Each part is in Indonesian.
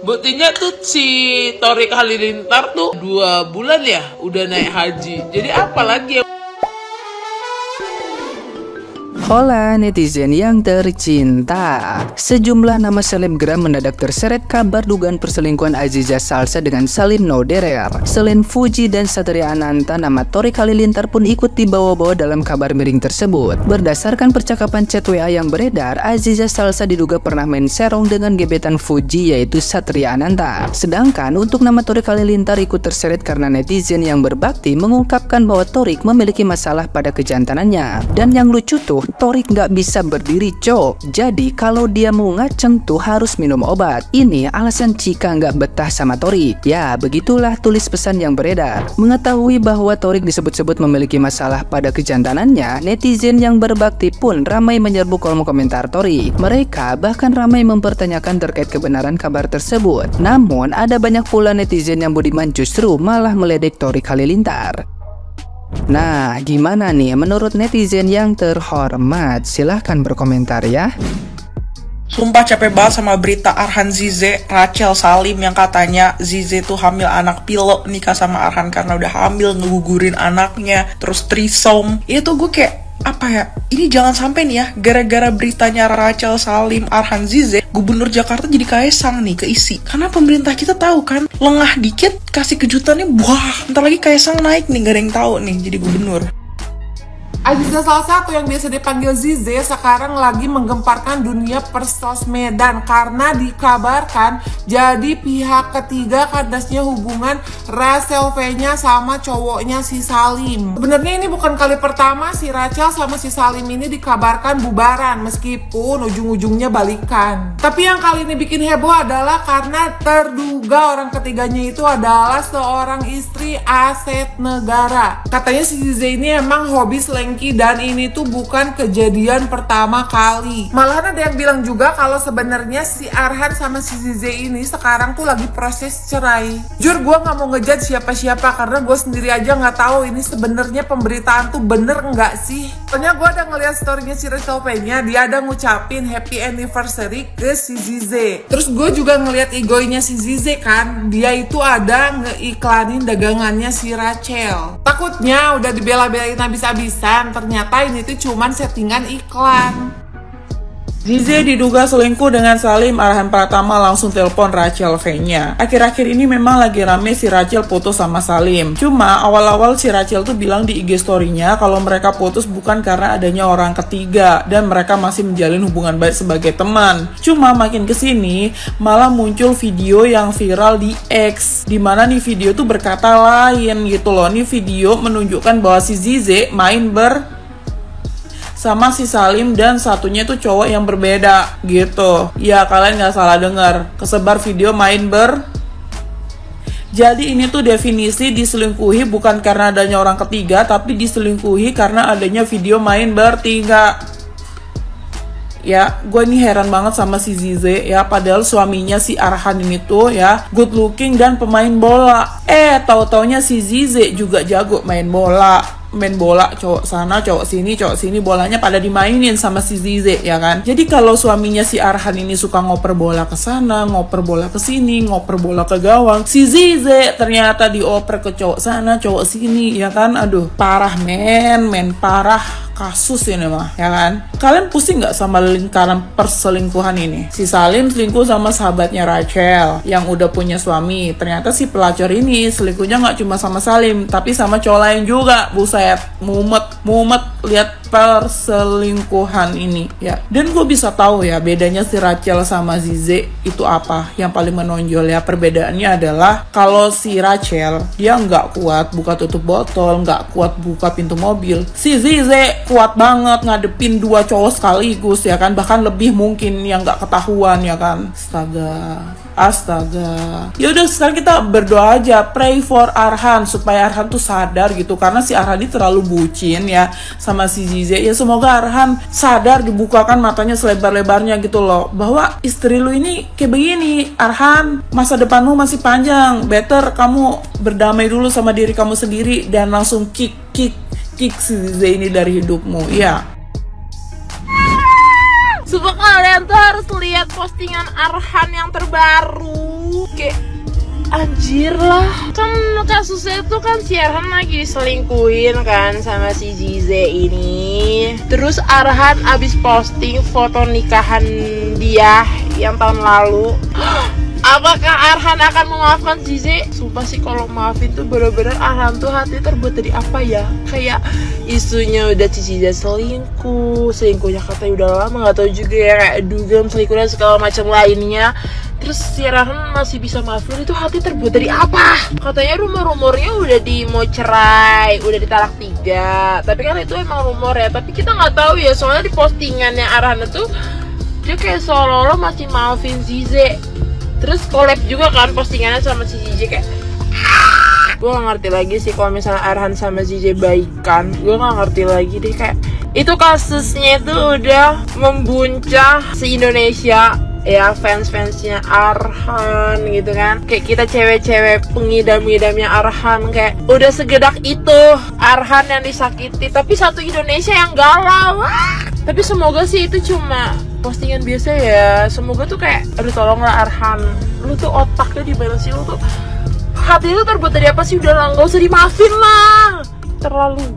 Buktinya tuh si Thorik Halilintar tuh 2 bulan ya udah naik haji. Jadi apa lagi yang... Hola netizen yang tercinta. Sejumlah nama selebgram mendadak terseret kabar dugaan perselingkuhan Aziza Salsa dengan Salim No Derere. Selain Fuji dan Satria Ananta, nama Thorik Halilintar pun ikut dibawa-bawa dalam kabar miring tersebut. Berdasarkan percakapan chat WA yang beredar, Aziza Salsa diduga pernah main serong dengan gebetan Fuji yaitu Satria Ananta. Sedangkan untuk nama Thorik Halilintar ikut terseret karena netizen yang berbakti mengungkapkan bahwa Thorik memiliki masalah pada kejantanannya. Dan yang lucu tuh, Thorik nggak bisa berdiri cok. Jadi kalau dia mau ngaceng tuh harus minum obat. Ini alasan Cika nggak betah sama Thorik. Ya begitulah tulis pesan yang beredar. Mengetahui bahwa Thorik disebut-sebut memiliki masalah pada kejantanannya, netizen yang berbakti pun ramai menyerbu kolom komentar Thorik. Mereka bahkan ramai mempertanyakan terkait kebenaran kabar tersebut. Namun ada banyak pula netizen yang budiman justru malah meledek Thorik Halilintar. Nah, gimana nih menurut netizen yang terhormat? Silahkan berkomentar ya. Sumpah capek banget sama berita Arhan Zize, Rachel Salim yang katanya Zize tuh hamil anak pilok, nikah sama Arhan karena udah hamil, ngegugurin anaknya, terus threesome. Itu gue kayak, apa ya, ini jangan sampai nih ya, gara-gara beritanya Rachel Salim, Arhan Zize, Gubernur Jakarta jadi Kaesang nih keisi. Karena pemerintah kita tahu kan, lengah dikit kasih kejutannya, wah, ntar lagi Kaesang naik nih, gak ada yang tahu nih jadi gubernur. Aziza Salsa yang biasa dipanggil Zize sekarang lagi menggemparkan dunia persosmedan karena dikabarkan jadi pihak ketiga kandasnya hubungan Rachel V-nya sama cowoknya si Salim. Sebenarnya ini bukan kali pertama si Rachel sama si Salim ini dikabarkan bubaran meskipun ujung-ujungnya balikan. Tapi yang kali ini bikin heboh adalah karena terduga orang ketiganya itu adalah seorang istri aset negara. Katanya si Zize ini emang hobi selengki dan ini tuh bukan kejadian pertama kali. Malahan ada yang bilang juga kalau sebenarnya si Arhan sama si Zize ini sekarang tuh lagi proses cerai. Jujur gue nggak mau ngejudge siapa-siapa karena gue sendiri aja nggak tahu ini sebenarnya pemberitaan tuh bener nggak sih. Soalnya gue ada ngeliat storynya si Rachel V-nya, dia ada ngucapin happy anniversary ke si Zize. Terus gue juga ngeliat IG-nya si Zize kan, dia itu ada ngeiklanin dagangannya si Rachel. Takutnya udah dibela-belain habis-habisan, ternyata ini tuh cuman settingan iklan. Zize diduga selingkuh dengan Salim, Arhan Pratama langsung telepon Rachel V-nya. Akhir-akhir ini memang lagi rame si Rachel putus sama Salim. Cuma awal-awal si Rachel tuh bilang di IG story-nya kalau mereka putus bukan karena adanya orang ketiga dan mereka masih menjalin hubungan baik sebagai teman. Cuma makin kesini malah muncul video yang viral di X, dimana nih video tuh berkata lain gitu loh. Nih video menunjukkan bahwa si Zize main sama si Salim dan satunya tuh cowok yang berbeda gitu. Ya kalian nggak salah dengar, kesebar video main Jadi ini tuh definisi diselingkuhi bukan karena adanya orang ketiga, tapi diselingkuhi karena adanya video main bertiga. Ya, gue ini heran banget sama si Zize ya, padahal suaminya si Arhan ini tuh ya good looking dan pemain bola. Tahu-taunya si Zize juga jago main bola, cowok sana cowok sini bolanya pada dimainin sama si Zize ya kan. Jadi kalau suaminya si Arhan ini suka ngoper bola ke sana, ngoper bola ke sini, ngoper bola ke gawang, si Zize ternyata dioper ke cowok sana cowok sini ya kan. Aduh parah men parah kasus ini mah ya kan. Kalian pusing nggak sama lingkaran perselingkuhan ini? Si Salim selingkuh sama sahabatnya Rachel yang udah punya suami. Ternyata si pelacur ini selingkuhnya nggak cuma sama Salim tapi sama cowok lain juga. Buset, mumet lihat perselingkuhan ini ya. Dan gue bisa tahu ya bedanya si Rachel sama Zize itu apa. Yang paling menonjol ya perbedaannya adalah kalau si Rachel dia nggak kuat buka tutup botol, nggak kuat buka pintu mobil. Si Zize kuat banget ngadepin 2 cowok sekaligus ya kan, bahkan lebih mungkin yang nggak ketahuan ya kan. Astaga. Yaudah sekarang kita berdoa aja, pray for Arhan supaya Arhan tuh sadar gitu, karena si Arhan ini terlalu bucin ya sama si Zize. Ya semoga Arhan sadar, dibukakan matanya selebar-lebarnya gitu loh, bahwa istri lu ini kayak begini. Arhan, masa depanmu masih panjang, better kamu berdamai dulu sama diri kamu sendiri dan langsung kick si Zize ini dari hidupmu ya. Sumpah kalian tuh harus lihat postingan Arhan yang terbaru. kayak anjir lah. Kan kasusnya tuh kan si Arhan lagi diselingkuhin kan sama si Zize ini. Terus Arhan abis posting foto nikahan dia yang tahun lalu. Apakah Arhan akan memaafkan Zize? Sumpah sih kalau maafin tuh bener-bener Arhan tuh hati terbuat dari apa ya? Kayak isunya udah si Zize selingkuhnya katanya udah lama, gak tahu juga ya, kayak dugem selingkuh dan segala macam lainnya. Terus si Arhan masih bisa maafin, itu hati terbuat dari apa? Katanya rumor-rumornya udah mau cerai, udah ditalak 3. Tapi kan itu emang rumor ya, tapi kita nggak tahu ya, soalnya di postingannya Arhan itu dia kayak seolah-olah masih maafin Zize. Terus collab juga kan postingannya sama si Zize kayak gue gak ngerti lagi sih kalau misalnya Arhan sama Zize baikan. Gue gak ngerti lagi deh, kayak itu kasusnya itu udah membuncah se-Indonesia ya, fans-fansnya Arhan gitu kan. Kayak kita cewek-cewek pengidam-idamnya Arhan, kayak udah segedak itu Arhan yang disakiti, tapi satu Indonesia yang galau. Tapi semoga sih itu cuma postingan biasa ya. Semoga tuh kayak, aduh tolonglah Arhan, lu tuh otaknya di mana sih, lu tuh hati itu terbuat dari apa sih? Udah lah, gak usah dimaafin lah, terlaluan.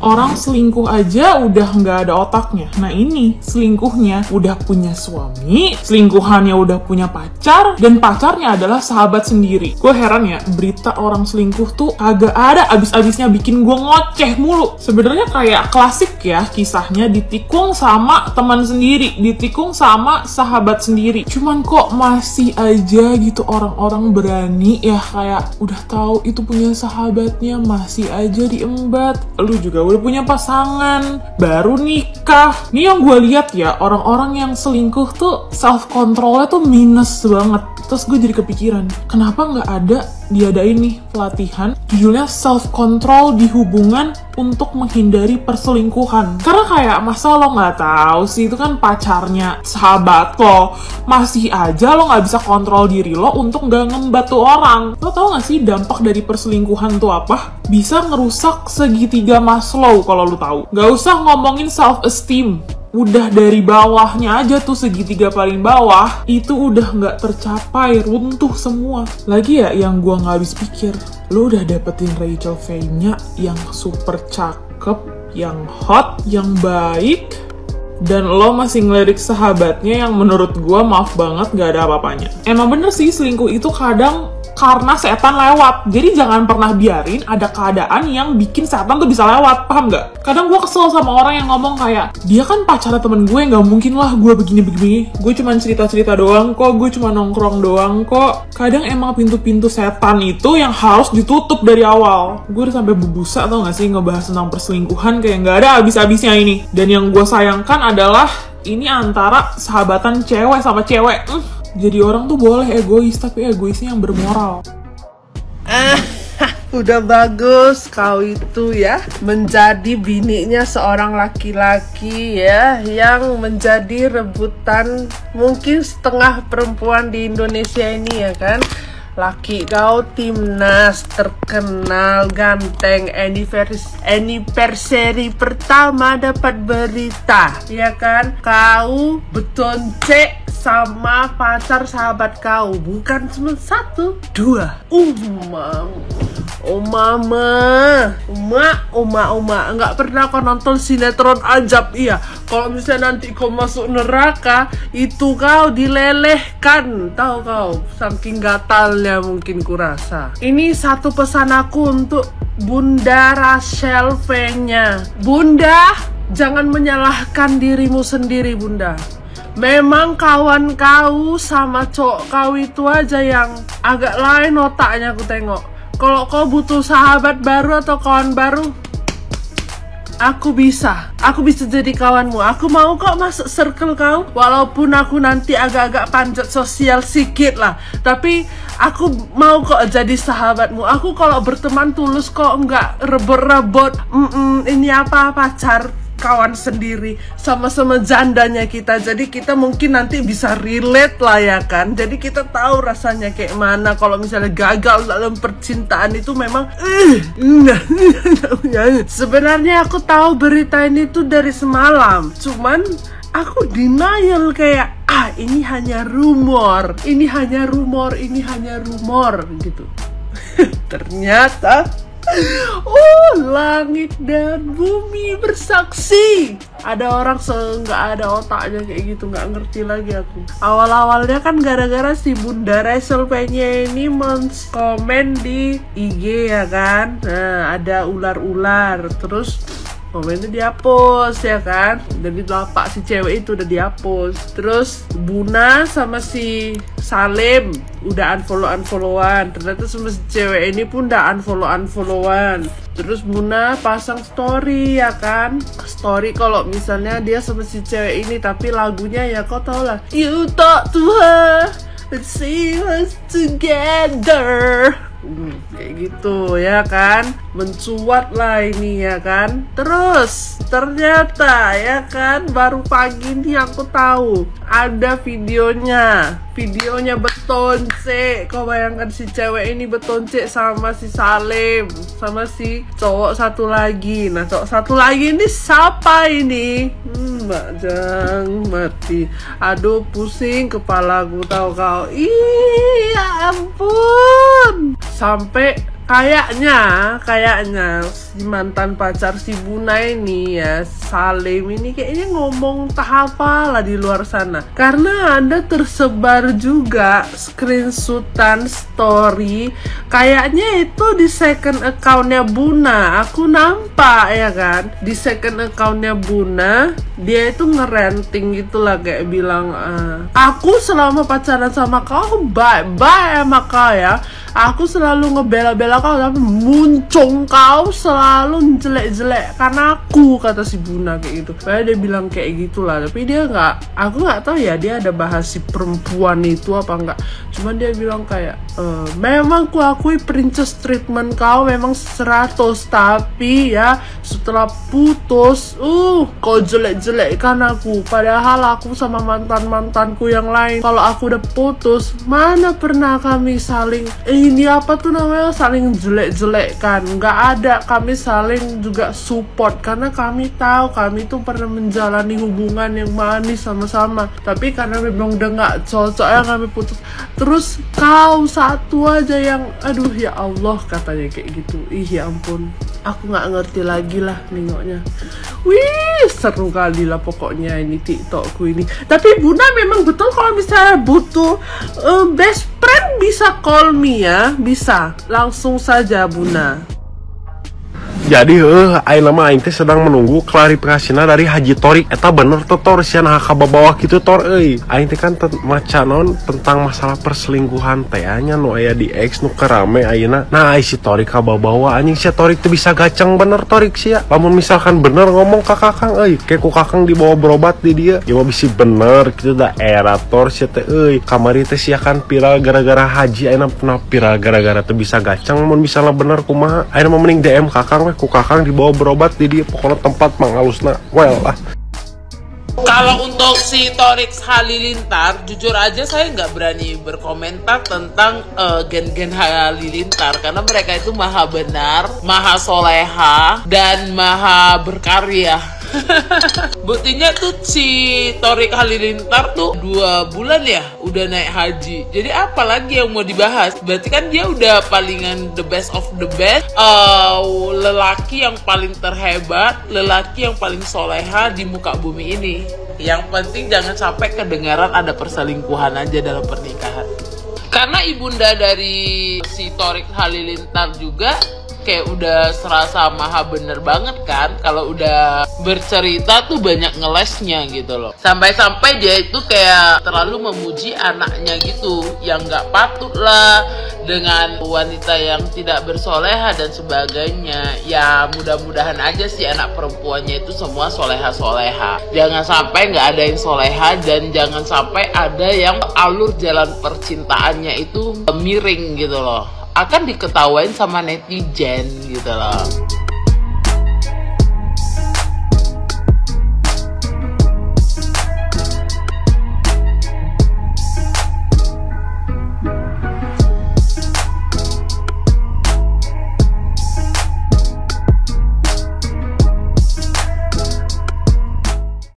Orang selingkuh aja udah nggak ada otaknya. Nah ini selingkuhnya udah punya suami, selingkuhannya udah punya pacar, dan pacarnya adalah sahabat sendiri. Gue heran ya, berita orang selingkuh tuh agak ada abis-abisnya, bikin gue ngoceh mulu. Sebenarnya kayak klasik ya kisahnya, ditikung sama teman sendiri, ditikung sama sahabat sendiri. Cuman kok masih aja gitu orang-orang berani ya, kayak udah tahu itu punya sahabatnya masih aja diembat. Lu juga udah punya pasangan, baru nikah. Nih yang gue lihat ya, orang-orang yang selingkuh tuh self controlnya tuh minus banget. Terus gue jadi kepikiran, kenapa nggak ada diadain nih pelatihan judulnya self control di hubungan untuk menghindari perselingkuhan. Karena kayak masa lo nggak tahu sih, itu kan pacarnya sahabat lo, masih aja lo nggak bisa kontrol diri lo untuk nggak ngembat tuh orang. Lo tau nggak sih dampak dari perselingkuhan tuh apa? Bisa ngerusak segitiga Maslow kalau lo tahu. Nggak usah ngomongin self esteem, udah dari bawahnya aja tuh, segitiga paling bawah itu udah nggak tercapai, runtuh semua. Lagi ya yang gua nggak habis pikir, lo udah dapetin Rachel Fenya yang super cakep, yang hot, yang baik, dan lo masih ngelirik sahabatnya yang menurut gua maaf banget gak ada apa-apanya. Emang bener sih selingkuh itu kadang karena setan lewat. Jadi jangan pernah biarin ada keadaan yang bikin setan tuh bisa lewat, paham gak? Kadang gue kesel sama orang yang ngomong kayak, dia kan pacarnya temen gue, gak mungkin lah gue begini-begini, gue cuma cerita-cerita doang kok, gue cuma nongkrong doang kok. Kadang emang pintu-pintu setan itu yang harus ditutup dari awal. Gue udah sampai bebusa tau gak sih ngebahas tentang perselingkuhan, kayak gak ada habis-habisnya ini. Dan yang gue sayangkan adalah ini antara sahabatan cewek sama cewek. Jadi orang tuh boleh egois, tapi egoisnya yang bermoral. Udah bagus kau itu ya, menjadi bininya seorang laki-laki ya, yang menjadi rebutan mungkin setengah perempuan di Indonesia ini ya kan. Laki kau timnas terkenal, ganteng, anniversary pertama dapat berita ya kan. Kau betoncek sama pacar sahabat kau, bukan cuma 1, 2. Mama, nggak pernah kau nonton sinetron Ajab? Iya, kalau misalnya nanti kau masuk neraka, itu kau dilelehkan, tahu kau, saking gatalnya mungkin kurasa. Ini satu pesan aku untuk Bunda Rachel Fenya. Bunda, jangan menyalahkan dirimu sendiri, Bunda. Memang kawan kau sama cowok kau itu aja yang agak lain otaknya aku tengok. Kalau kau butuh sahabat baru atau kawan baru, aku bisa jadi kawanmu. Aku mau kok masuk circle kau, walaupun aku nanti agak-agak panjat sosial sedikit lah, tapi aku mau kok jadi sahabatmu. Aku kalau berteman tulus kok, nggak rebot-rebot. Ini apa, pacar kawan sendiri, sama-sama jandanya kita, jadi kita mungkin nanti bisa relate lah ya kan. Jadi kita tahu rasanya kayak mana kalau misalnya gagal dalam percintaan itu. Memang sebenarnya aku tahu berita ini tuh dari semalam, cuman aku denial kayak ini hanya rumor, ini hanya rumor, ini hanya rumor gitu. Ternyata langit dan bumi bersaksi. Ada orang nggak ada otaknya kayak gitu, nggak ngerti lagi aku. Awal-awalnya kan gara-gara si Bunda Rachel P-nya ini komen di IG ya kan. Nah, ada ular-ular, terus komennya dihapus ya kan. Jadi lapak si cewek itu udah dihapus. Terus Buna sama si Salim udah unfollow-unfollowan. Ternyata sama si cewek ini pun udah unfollow-unfollowan. Terus Buna pasang story ya kan. Story kalau misalnya dia sama si cewek ini, tapi lagunya ya kau tau lah, You talk to her, let's see us together. Kayak gitu ya kan, mencuat lah ini ya kan. Terus ternyata ya kan, baru pagi ini aku tahu ada videonya betonce. Kau bayangkan si cewek ini betonce sama si Salim, sama si cowok satu lagi. Nah, cowok satu lagi ini siapa ini? Mbak Jang mati. Aduh, pusing kepalaku tahu kau. Iya ampun. Sampai kayaknya si mantan pacar si Buna ini ya, Salim ini kayaknya ngomong entah apa lah di luar sana. Karena ada tersebar juga screenshotan story, kayaknya itu di second accountnya Buna. Aku nampak ya kan, di second accountnya Buna dia itu ngerenting gitulah, kayak bilang aku selama pacaran sama kau bye-bye sama kau ya. Aku selalu ngebela-bela kau, tapi muncung kau selalu jelek-jelek karena aku, kata si Buna kayak gitu. Padahal dia bilang kayak gitulah, tapi dia aku nggak tahu ya dia ada bahas si perempuan itu apa enggak. Cuman dia bilang kayak memang ku akui princess treatment kau memang 100, tapi ya setelah putus kau jelek-jelekkan aku. Padahal aku sama mantanku yang lain, kalau aku udah putus mana pernah kami saling ini apa tuh namanya, saling jelek-jelekkan. Nggak ada, kami saling juga support karena kami tahu kami tuh pernah menjalani hubungan yang manis sama-sama, tapi karena memang udah nggak cocok ya kami putus. Terus kau satu aja yang aduh ya Allah, katanya kayak gitu. Ya ampun, aku nggak ngerti lagi lah nengoknya. Wih, seru kali lah pokoknya ini TikTokku ini. Tapi Buna memang betul kalau misalnya butuh best friend bisa call me ya, bisa langsung saja Buna. Jadi ayeuna mah aing teh sedang menunggu klarifikasina dari Haji Torik. Eta bener tuh Tor, sian kabawah kitu Tor euy. Aing teh kan maca non tentang masalah perselingkuhan teh nya nu aya di X nu kerame ayeuna. Nah, si Torik kabawa anjing, si Torik teh bisa gaceng bener Torik sia. Lamun misalkan bener ngomong ka Kakang euy, kayak ku Kakang dibawa berobat di dia. Ya mah bisi bener kitu da era Tor sia teh euy. Kamari teh sia kan viral gara-gara Haji, ayeuna pernah viral gara-gara teh bisa gaceng. Mun misalnya bener kumaha, ayeuna mah mending DM Kakang ku Kakang dibawa berobat di dia, pokoknya tempat manghalusna well lah. Kalau untuk si Torik Halilintar, jujur aja saya nggak berani berkomentar tentang gen-gen Halilintar karena mereka itu maha benar, maha soleha, dan maha berkarya. Buktinya tuh si Torik Halilintar tuh 2 bulan ya udah naik haji. Jadi apa lagi yang mau dibahas? Berarti kan dia udah palingan the best of the best, lelaki yang paling terhebat, lelaki yang paling soleha di muka bumi ini. Yang penting jangan sampai kedengaran ada perselingkuhan aja dalam pernikahan. Karena ibunda dari si Torik Halilintar juga kayak udah serasa maha bener banget kan, kalau udah bercerita tuh banyak ngelesnya gitu loh. Sampai-sampai dia itu kayak terlalu memuji anaknya gitu, yang nggak patut lah dengan wanita yang tidak bersoleha dan sebagainya. Ya mudah-mudahan aja sih anak perempuannya itu semua soleha-soleha. Jangan sampai nggak ada yang soleha, dan jangan sampai ada yang alur jalan percintaannya itu miring gitu loh, akan diketawain sama netizen gitu loh.